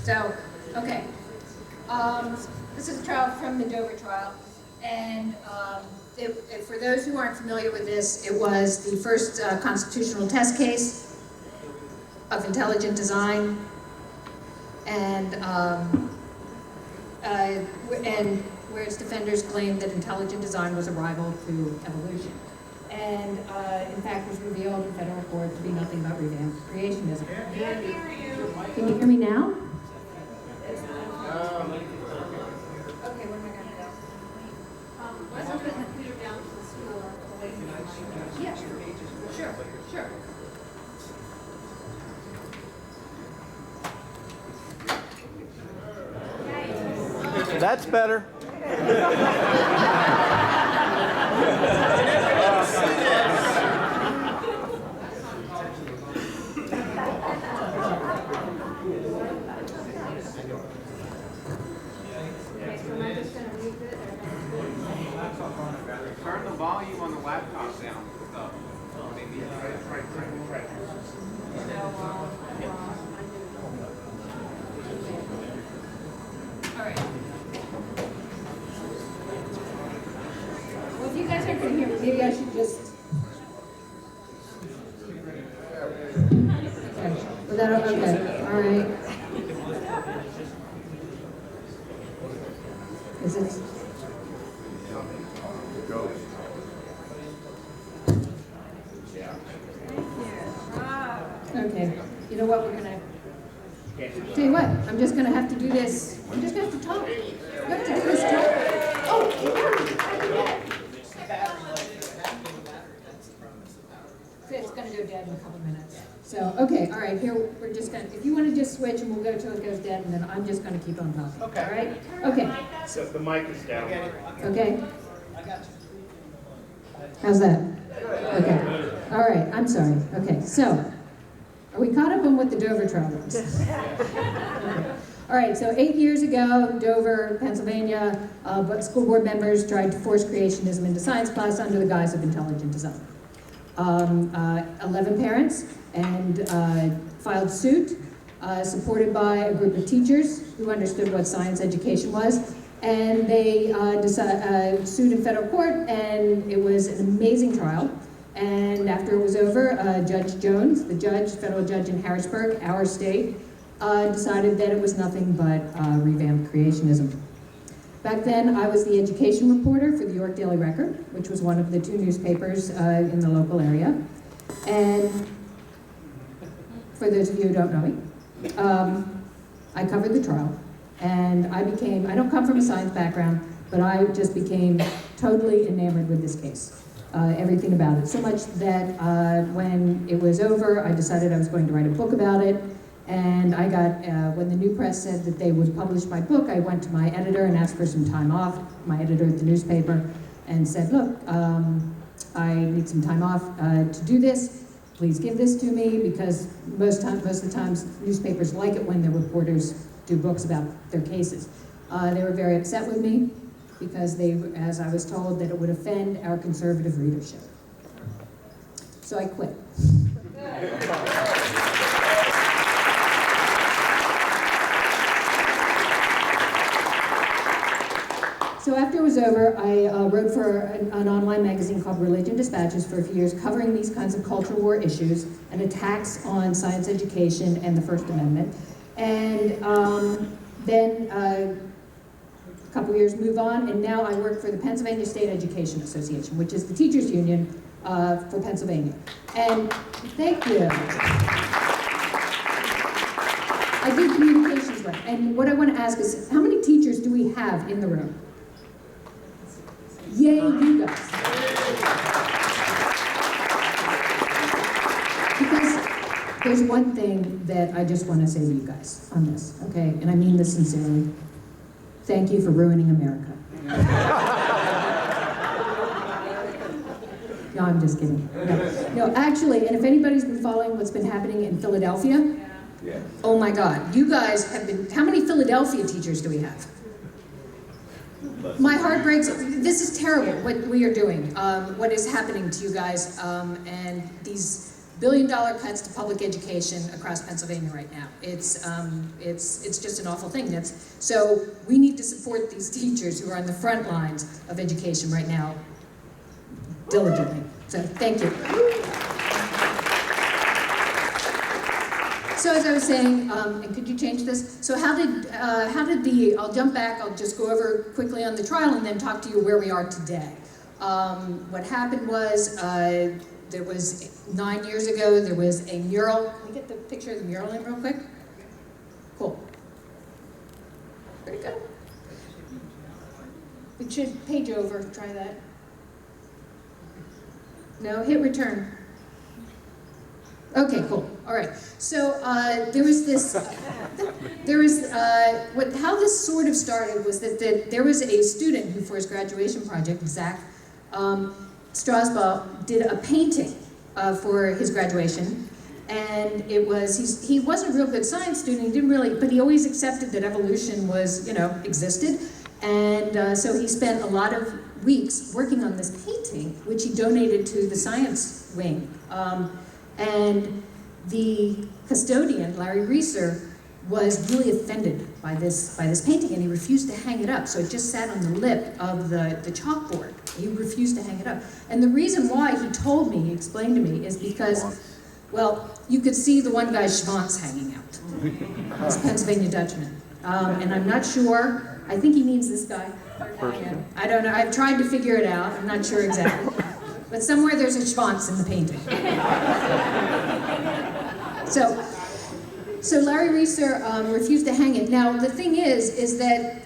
So, okay. This is a trial from the Dover trial, and for those who aren't familiar with this, it was the first constitutional test case of intelligent design, and where its defenders claimed that intelligent design was a rival to evolution, and in fact was revealed in federal court to be nothing but revamped creationism. Can you hear me now? Okay, what am I going to do? Let's put the computer down to the stool away from the mic. Yeah, sure. That's better. Turn the volume on the laptop down. Maybe try. All right. Well, if you guys aren't going to hear me, maybe I should just... Okay, all right. Is it... Okay, you know what, we're gonna, tell you what, I'm just gonna have to do this, I'm just gonna have to talk. You have to do this talk. Oh, it's gonna go dead in a couple minutes. So, okay, all right, here, we're just gonna, if you wanna just switch and we'll go till it goes dead, and then I'm just gonna keep on talking, Okay. all right? Okay. So the mic is down. Okay. How's that? Okay. All right, I'm sorry. Okay, so, are we caught up on what the Dover trial was? Okay. All right, so 8 years ago, Dover, Pennsylvania, school board members tried to force creationism into science class under the guise of intelligent design. 11 parents and filed suit, supported by a group of teachers who understood what science education was. And they sued in federal court, and it was an amazing trial. And after it was over, Judge Jones, the judge, federal judge in Harrisburg, our state, decided that it was nothing but revamped creationism. Back then, I was the education reporter for the York Daily Record, which was one of the 2 newspapers in the local area. And for those of you who don't know me, I covered the trial. And I don't come from a science background, but I just became totally enamored with this case. Everything about it. So much that when it was over, I decided I was going to write a book about it. And I got, when the New Press said that they would publish my book, I went to my editor and asked for some time off, my editor at the newspaper, and said, look, I need some time off to do this. Please give this to me, because most of the times newspapers like it when their reporters do books about their cases. They were very upset with me because as I was told, that it would offend our conservative readership. So I quit. So after it was over, I wrote for an online magazine called Religion Dispatches for a few years, covering these kinds of culture war issues and attacks on science education and the First Amendment. And then a couple years move on, and now I work for the Pennsylvania State Education Association, which is the teachers union for Pennsylvania. And thank you. I do communications work. And what I want to ask is, how many teachers do we have in the room? Yay, you guys. Because there's one thing that I just want to say to you guys on this, okay? And I mean this sincerely. Thank you for ruining America. No, I'm just kidding. No, actually, and if anybody's been following what's been happening in Philadelphia, oh my God, you guys have been, how many Philadelphia teachers do we have? My heart breaks. This is terrible, what we are doing, what is happening to you guys, and these billion-dollar cuts to public education across Pennsylvania right now. It's just an awful thing. So we need to support these teachers who are on the front lines of education right now diligently. So thank you. So as I was saying, and could you change this? So how did I'll jump back, I'll just go over quickly on the trial and then talk to you where we are today. What happened was, there was 9 years ago, there was a mural. Can we get the picture of the mural in real quick? Cool. Pretty good. It should page over, try that. No, hit return. Okay, cool. All right. So there was this. How this sort of started was that there was a student who, for his graduation project, Zach Strasbaugh, did a painting for his graduation, and it was he wasn't a real good science student. He didn't really, but he always accepted that evolution was existed, and so he spent a lot of weeks working on this painting, which he donated to the science wing. And the custodian, Lauri Lebo, was really offended by this painting, and he refused to hang it up. So it just sat on the lip of the chalkboard. He refused to hang it up. And the reason why, he explained to me, is because, well, you could see the one guy's schwanz hanging out. He's a Pennsylvania Dutchman. And I'm not sure, I think he means this guy. I don't know, I've tried to figure it out, I'm not sure exactly. But somewhere there's a schwanz in the painting. So Lauri Lebo refused to hang it. Now, the thing is that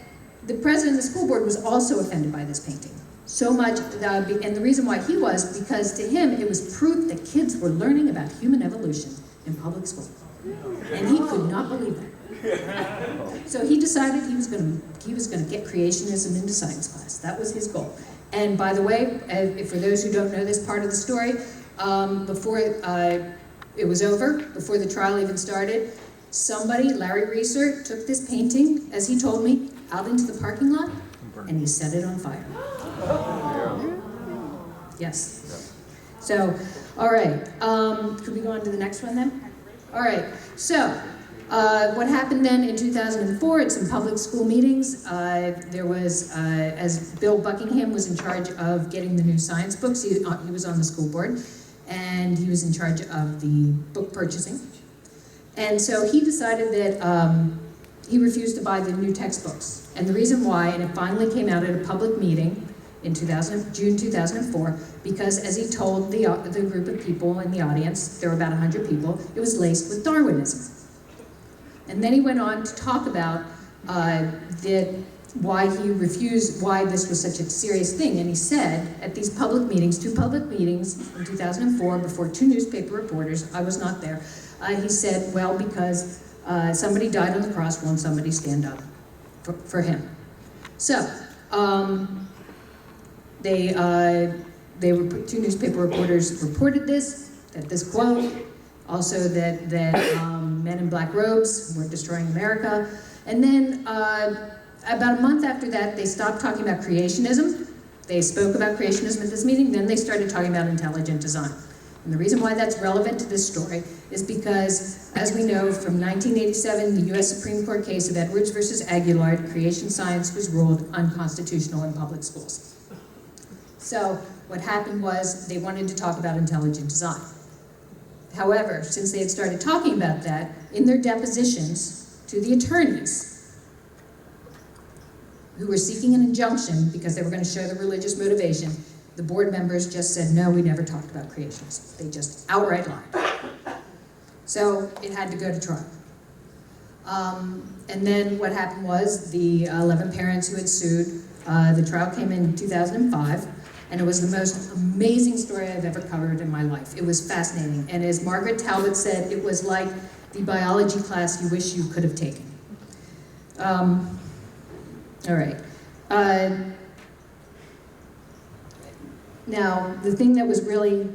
the president of the school board was also offended by this painting. So much, and the reason why he was, because to him it was proof that kids were learning about human evolution in public school. And he could not believe that. So he decided he was going to get creationism into science class. That was his goal. And by the way, for those who don't know this part of the story, before it was over, before the trial even started, Lauri Lebo, took this painting, as he told me, out into the parking lot, and he set it on fire. Yes. So, all right. Could we go on to the next one then? All right. So, what happened then in 2004 at some public school meetings, there was, as Bill Buckingham was in charge of getting the new science books, he was on the school board, and he was in charge of the book purchasing. And so he decided that he refused to buy the new textbooks. And the reason why, and it finally came out at a public meeting in June 2004, because as he told the group of people in the audience, there were about 100 people, it was laced with Darwinism. And then he went on to talk about why this was such a serious thing. And he said at these public meetings, 2 public meetings in 2004 before 2 newspaper reporters, I was not there, he said, well, because somebody died on the cross, won't somebody stand up for him? So, they were 2 newspaper reporters reported this quote, also that men in black robes were destroying America. And then about a month after that, they stopped talking about creationism. They spoke about creationism at this meeting, then they started talking about intelligent design. And the reason why that's relevant to this story is because, as we know, from 1987, the US Supreme Court case of Edwards versus Aguillard, creation science was ruled unconstitutional in public schools. So what happened was they wanted to talk about intelligent design. However, since they had started talking about that, in their depositions to the attorneys who were seeking an injunction because they were going to show the religious motivation, the board members just said, no, we never talked about creationism. They just outright lied. So it had to go to trial. And then what happened was the 11 parents who had sued, the trial came in 2005, and it was the most amazing story I've ever covered in my life. It was fascinating. And as Margaret Talbot said, it was like the biology class you wish you could have taken. All right. Now, the thing that was really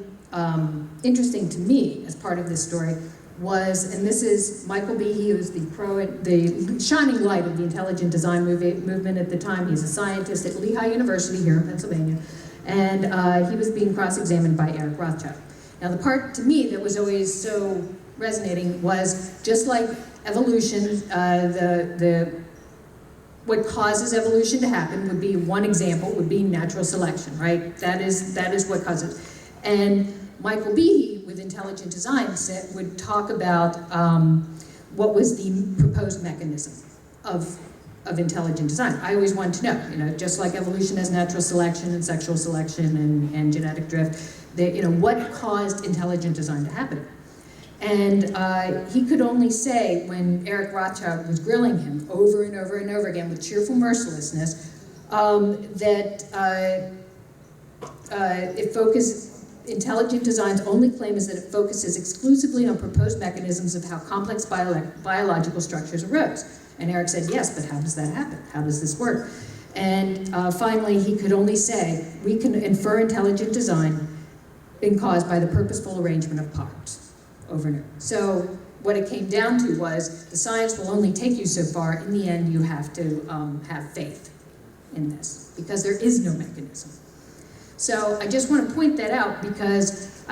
interesting to me as part of this story was, and this is Michael Behe, who was the shining light of the intelligent design movement at the time. He's a scientist at Lehigh University here in Pennsylvania, and he was being cross-examined by Eric Rothschild. Now the part to me that was always so resonating was just like evolution, what causes evolution to happen would be, one example would be natural selection, right? That is what causes. And Michael Behe, with intelligent design, would talk about what was the proposed mechanism of intelligent design. I always wanted to know, just like evolution has natural selection and sexual selection and genetic drift, what caused intelligent design to happen? And he could only say, when Eric Rothschild was grilling him over and over and over again with cheerful mercilessness, that intelligent design's only claim is that it focuses exclusively on proposed mechanisms of how complex biological structures arose. And Eric said, yes, but how does that happen? How does this work? And finally, he could only say, we can infer intelligent design being caused by the purposeful arrangement of parts. Over and over. So what it came down to was the science will only take you so far. In the end, you have to have faith in this because there is no mechanism. So I just want to point that out because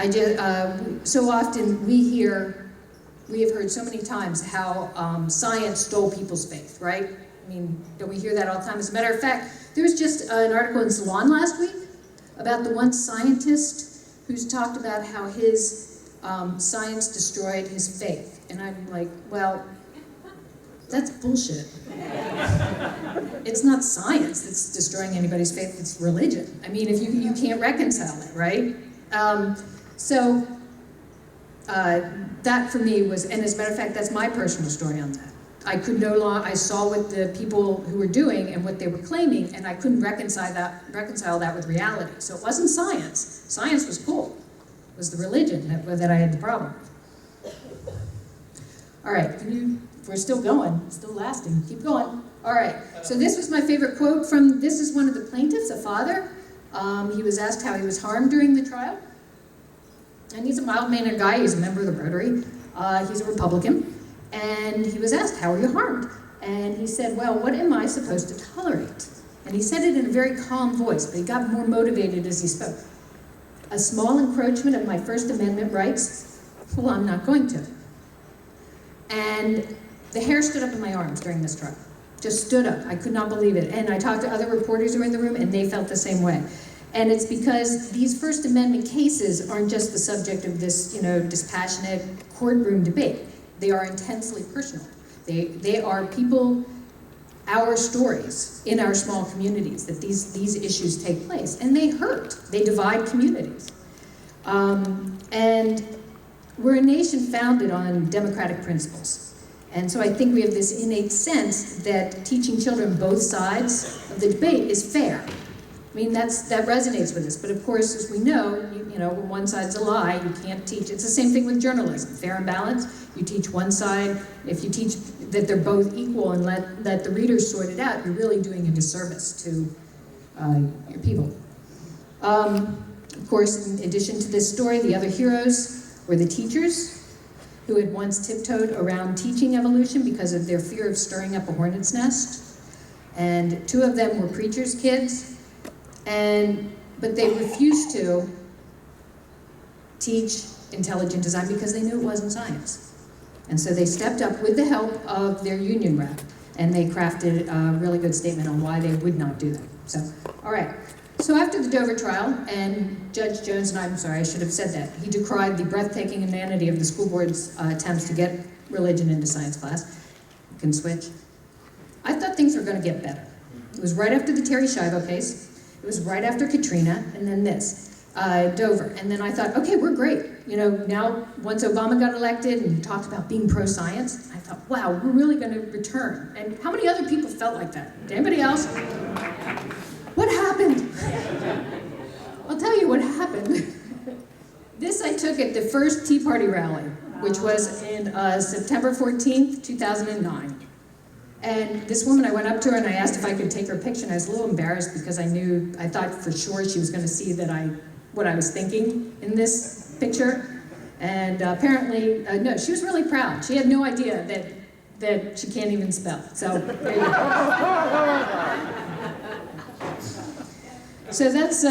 so often we have heard so many times how science stole people's faith, right? I mean, don't we hear that all the time? As a matter of fact, there was just an article in Salon last week about the one scientist who's talked about how his science destroyed his faith. And I'm like, well, that's bullshit. It's not science that's destroying anybody's faith, it's religion. I mean, if you can't reconcile it, right? That for me was, and as a matter of fact, that's my personal story on that. I saw what the people who were doing and what they were claiming, and I couldn't reconcile that with reality. So it wasn't science. Science was cool. It was the religion that I had the problem with. All right, if we're still going, still lasting, keep going. All right, so this was my favorite quote this is one of the plaintiffs, a father. He was asked how he was harmed during the trial. And he's a mild-mannered guy, he's a member of the Rotary. He's a Republican. And he was asked, how were you harmed? And he said, well, what am I supposed to tolerate? And he said it in a very calm voice, but he got more motivated as he spoke. A small encroachment of my First Amendment rights? Well, I'm not going to. And the hair stood up in my arms during this trial. Just stood up. I could not believe it. And I talked to other reporters who were in the room, and they felt the same way. And it's because these First Amendment cases aren't just the subject of this, dispassionate courtroom debate. They are intensely personal. They are people, our stories in our small communities, that these issues take place. And they hurt. They divide communities. And we're a nation founded on democratic principles. And so I think we have this innate sense that teaching children both sides of the debate is fair. I mean, that resonates with us. But of course, as we know, when one side's a lie, you can't teach. It's the same thing with journalism. Fair and balanced, you teach one side. If you teach that they're both equal and let the readers sort it out, you're really doing a disservice to your people. Of course, in addition to this story, the other heroes were the teachers who had once tiptoed around teaching evolution because of their fear of stirring up a hornet's nest. And 2 of them were preachers' kids. But they refused to teach intelligent design because they knew it wasn't science. And so they stepped up with the help of their union rep, and they crafted a really good statement on why they would not do that. So, all right. So after the Dover trial, and Judge Jones, and I'm sorry, I should have said that, he decried the breathtaking inanity of the school board's attempts to get religion into science class. You can switch. I thought things were going to get better. It was right after the Terry Schiavo case. It was right after Katrina, and then this, Dover. And then I thought, okay, we're great. Now, once Obama got elected and talked about being pro-science, I thought, wow, we're really going to return. And how many other people felt like that? Anybody else? What happened? I'll tell you what happened. This I took at the first Tea Party rally, which was in September 14th, 2009. And this woman, I went up to her and I asked if I could take her picture, and I was a little embarrassed because I thought for sure she was going to see what I was thinking in this picture. And apparently, no, she was really proud. She had no idea that she can't even spell. So there you go. So that's,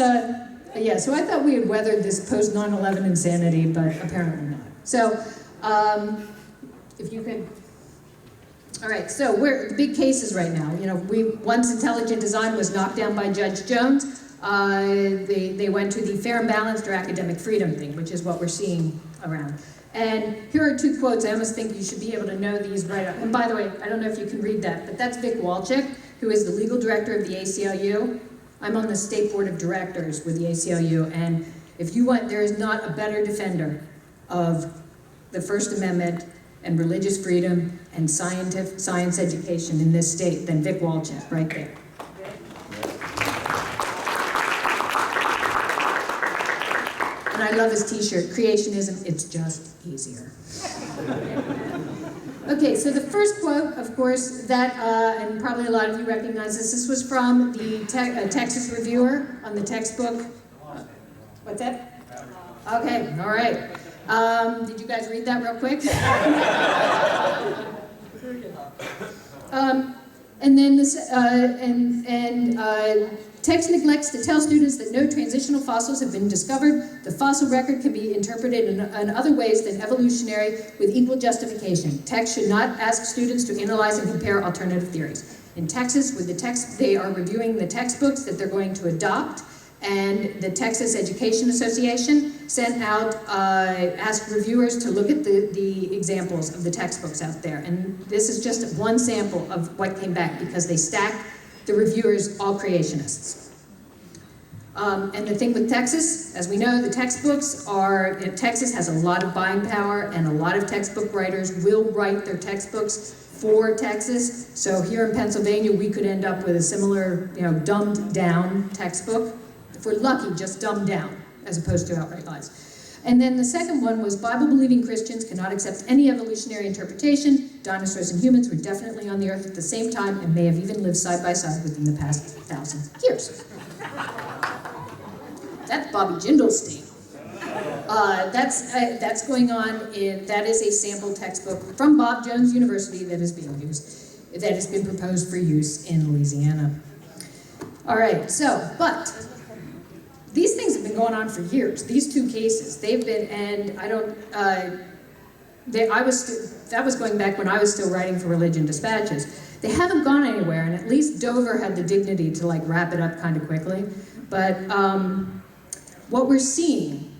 Yeah, so I thought we had weathered this post 9/11 insanity, but apparently not. So, if you could. All right, so we're the big cases right now. You know, once intelligent design was knocked down by Judge Jones, they went to the fair and balanced or academic freedom thing, which is what we're seeing around. And here are two quotes. I almost think you should be able to know these right up. And by the way, I don't know if you can read that, but that's Vic Walczyk, who is the legal director of the ACLU. I'm on the state board of directors with the ACLU, and if you want, there is not a better defender of the First Amendment and religious freedom and science education in this state than Vic Walczyk, right there. And I love his t-shirt, creationism, it's just easier. Okay, so the first quote, of course, that, and probably a lot of you recognize this was from the Texas Reviewer on the textbook. What's that? Okay, all right. Did you guys read that real quick? And then this, text neglects to tell students that no transitional fossils have been discovered. The fossil record can be interpreted in other ways than evolutionary with equal justification. Text should not ask students to analyze and compare alternative theories. In Texas, with the text, they are reviewing the textbooks that they're going to adopt, and the Texas Education Association sent out, asked reviewers to look at the examples of the textbooks out there. And this is just one sample of what came back because they stacked the reviewers, all creationists. And the thing with Texas, as we know, the textbooks are, Texas has a lot of buying power, and a lot of textbook writers will write their textbooks for Texas. So here in Pennsylvania, we could end up with a similar, dumbed down textbook. If we're lucky, just dumbed down, as opposed to outright lies. And then the second one was Bible-believing Christians cannot accept any evolutionary interpretation. Dinosaurs and humans were definitely on the earth at the same time and may have even lived side by side within the past 1,000 years. That's Bobby Jindalstein. That's going on that is a sample textbook from Bob Jones University that is being used, that has been proposed for use in Louisiana. All right, but these things have been going on for years. These two cases, they've been, and that was going back when I was still writing for Religion Dispatches. They haven't gone anywhere, and at least Dover had the dignity to wrap it up kind of quickly. But what we're seeing,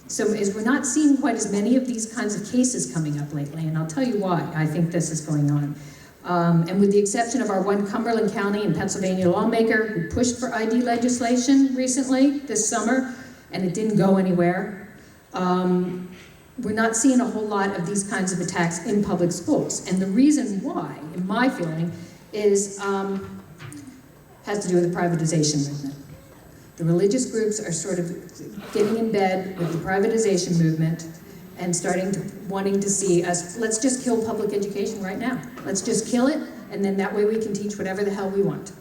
is we're not seeing quite as many of these kinds of cases coming up lately, and I'll tell you why I think this is going on. And with the exception of our one Cumberland County and Pennsylvania lawmaker who pushed for ID legislation recently this summer, and it didn't go anywhere, we're not seeing a whole lot of these kinds of attacks in public schools. And the reason why, in my feeling, has to do with the privatization movement. The religious groups are sort of getting in bed with the privatization movement and wanting to see us, let's just kill public education right now. Let's just kill it, and then that way we can teach whatever the hell we want.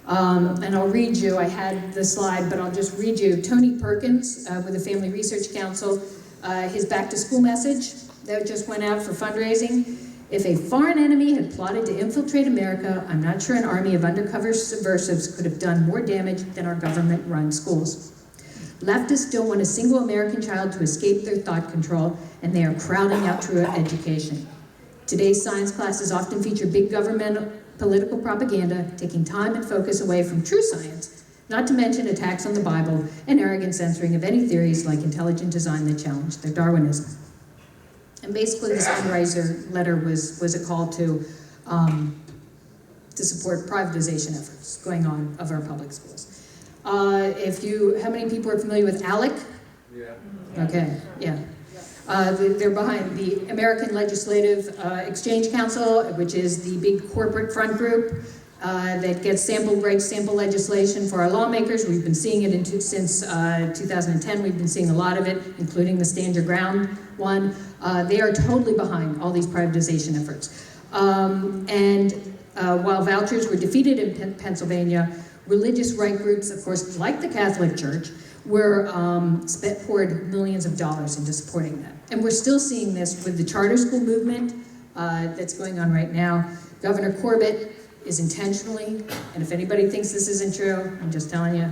And I'll read you, I had the slide, but I'll just read you. Tony Perkins with the Family Research Council, his back to school message that just went out for fundraising. If a foreign enemy had plotted to infiltrate America, I'm not sure an army of undercover subversives could have done more damage than our government-run schools. Leftists don't want a single American child to escape their thought control, and they are crowding out true education. Today's science classes often feature big government political propaganda, taking time and focus away from true science, not to mention attacks on the Bible and arrogant censoring of any theories like intelligent design that challenge their Darwinism. And basically this fundraiser letter was a call to support privatization efforts going on of our public schools. How many people are familiar with ALEC? Yeah. Okay, yeah. They're behind the American Legislative Exchange Council, which is the big corporate front group that gets sample legislation for our lawmakers. We've been seeing it since 2010. We've been seeing a lot of it, including the Stand Your Ground one. They are totally behind all these privatization efforts. While vouchers were defeated in Pennsylvania, religious right groups, of course, like the Catholic Church, poured millions of dollars into supporting that. And we're still seeing this with the charter school movement that's going on right now. Governor Corbett is intentionally, and if anybody thinks this isn't true, I'm just telling you,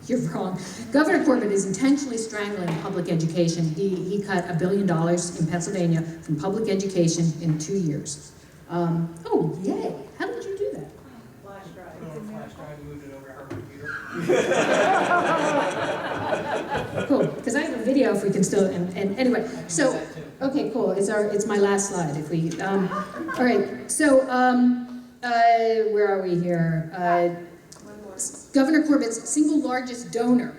You're wrong. Governor Corbett is intentionally strangling public education. He cut $1 billion in Pennsylvania from public education in 2 years. Oh, yay. How did you do that? Flash drive, moved it over to her computer. Cool, because I have a video if we can still, and anyway, so, okay, cool, it's my last slide if we, all right, so, where are we here? Governor Corbett's single largest donor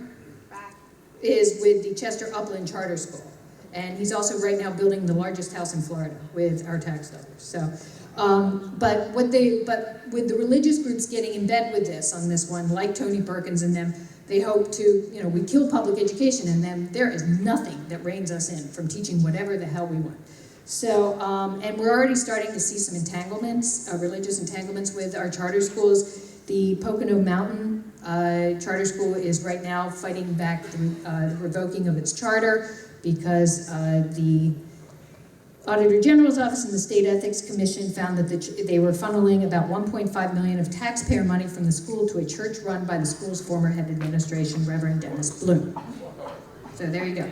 is with the Chester Upland Charter School. And he's also right now building the largest house in Florida with our tax dollars. So, but with the religious groups getting in bed with this on this one, like Tony Perkins and them, they hope to, we kill public education and then there is nothing that reins us in from teaching whatever the hell we want. So, and we're already starting to see some entanglements, religious entanglements with our charter schools. The Pocono Mountain Charter School is right now fighting back the revoking of its charter because the Auditor General's Office and the State Ethics Commission found that they were funneling about $1.5 million of taxpayer money from the school to a church run by the school's former head administration, Reverend Dennis Bloom. So there you go.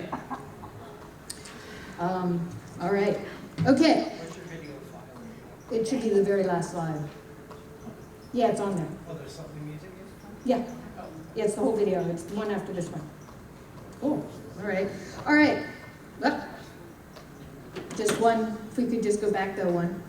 All right. Okay. It should be the very last slide. Yeah, it's on there. Oh, there's something music is? Yeah. Yeah, it's the whole video. It's the one after this one. Cool. All right. All right. Well, just one. If we could just go back though, one.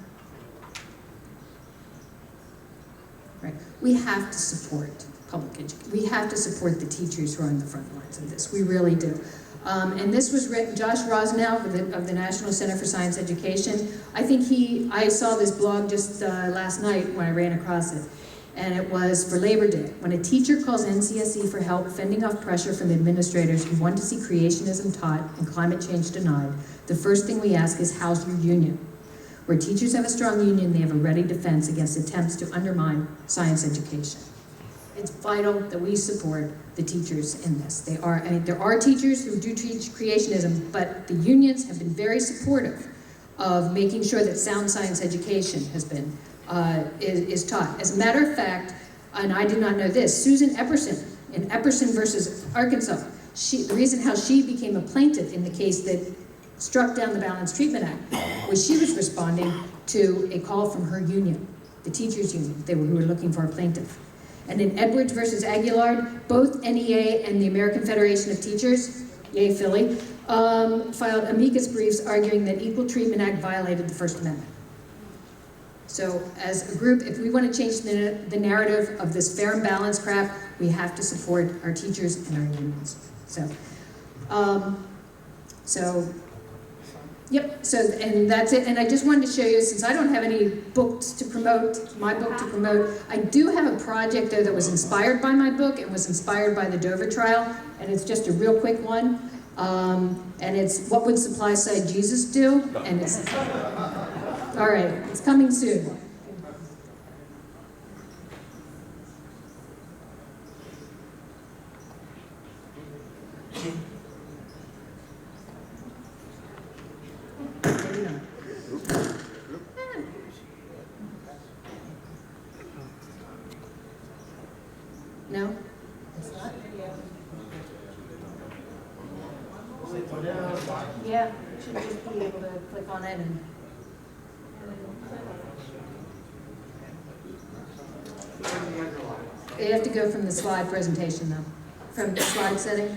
Right. We have to support public education. We have to support the teachers who are on the front lines of this. We really do. And this was written, Josh Rosnow of the National Center for Science Education. I saw this blog just last night when I ran across it. And it was for Labor Day. When a teacher calls NCSE for help fending off pressure from administrators who want to see creationism taught and climate change denied, the first thing we ask is, how's your union? Where teachers have a strong union, they have a ready defense against attempts to undermine science education. It's vital that we support the teachers in this. There are teachers who do teach creationism, but the unions have been very supportive of making sure that sound science education has been is taught. As a matter of fact, and I did not know this, Susan Epperson in Epperson versus Arkansas, the reason how she became a plaintiff in the case that struck down the Balanced Treatment Act was she was responding to a call from her union, the teachers union, who were looking for a plaintiff. And in Edwards versus Aguilar, both NEA and the American Federation of Teachers, yay Philly, filed amicus briefs arguing that Equal Treatment Act violated the First Amendment. So as a group, if we want to change the narrative of this fair and balanced crap, we have to support our teachers and our unions. Yep, and that's it. And I just wanted to show you, since I don't have any books to promote, my book to promote, I do have a project though that was inspired by my book and was inspired by the Dover trial, and it's just a real quick one. And it's What Would Supply Side Jesus Do? And it's, all right, it's coming soon. Maybe not. No? It's not? Yeah, you should just be able to click on it and... You have to go from the slide presentation though. From the slide setting?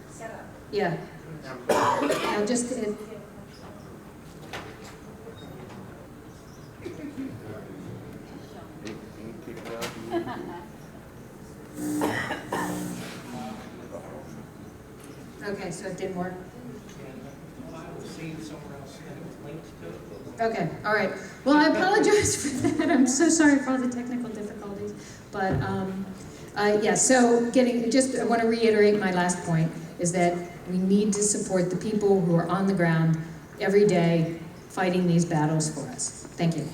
Setup. Yeah. Now just... Okay, so it didn't work. Okay, all right. Well, I apologize for that. I'm so sorry for all the technical difficulties. But yeah, so I want to reiterate my last point is that we need to support the people who are on the ground every day fighting these battles for us. Thank you.